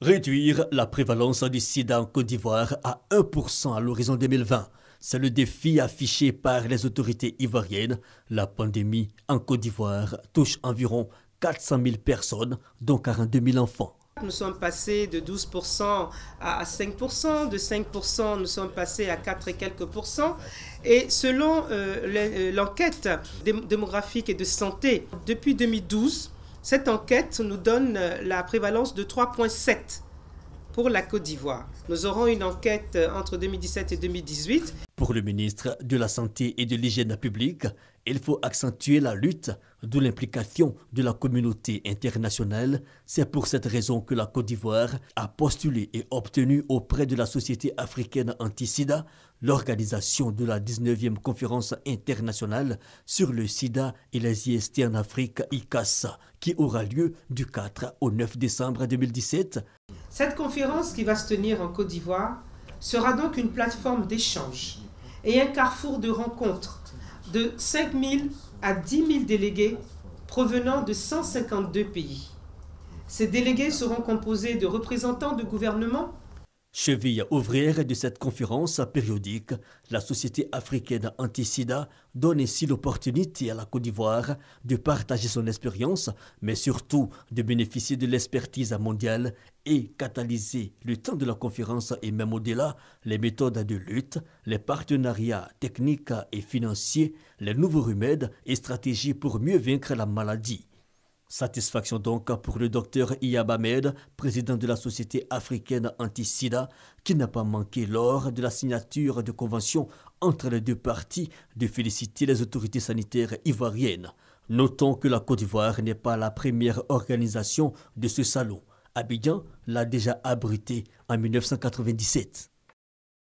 Réduire la prévalence du sida en Côte d'Ivoire à 1% à l'horizon 2020. C'est le défi affiché par les autorités ivoiriennes. La pandémie en Côte d'Ivoire touche environ 400 000 personnes, dont 42 000 enfants. Nous sommes passés de 12% à 5%, de 5% nous sommes passés à 4 et quelques pourcents. Et selon l'enquête démographique et de santé, depuis 2012, cette enquête nous donne la prévalence de 3,7 pour la Côte d'Ivoire. Nous aurons une enquête entre 2017 et 2018. Pour le ministre de la Santé et de l'Hygiène publique, il faut accentuer la lutte, d'où l'implication de la communauté internationale. C'est pour cette raison que la Côte d'Ivoire a postulé et obtenu auprès de la Société africaine anti-sida l'organisation de la 19e conférence internationale sur le sida et les IST en Afrique, ICAS, qui aura lieu du 4 au 9 décembre 2017. Cette conférence qui va se tenir en Côte d'Ivoire sera donc une plateforme d'échange et un carrefour de rencontres de 5 000 à 10 000 délégués provenant de 152 pays. Ces délégués seront composés de représentants de gouvernements. Cheville ouvrière de cette conférence périodique, la Société africaine anti-sida donne ainsi l'opportunité à la Côte d'Ivoire de partager son expérience, mais surtout de bénéficier de l'expertise mondiale et catalyser le temps de la conférence et même au-delà les méthodes de lutte, les partenariats techniques et financiers, les nouveaux remèdes et stratégies pour mieux vaincre la maladie. Satisfaction donc pour le docteur Iyab Ahmed, président de la Société africaine anti-sida, qui n'a pas manqué lors de la signature de convention entre les deux parties de féliciter les autorités sanitaires ivoiriennes. Notons que la Côte d'Ivoire n'est pas la première organisation de ce salon. Abidjan l'a déjà abrité en 1997.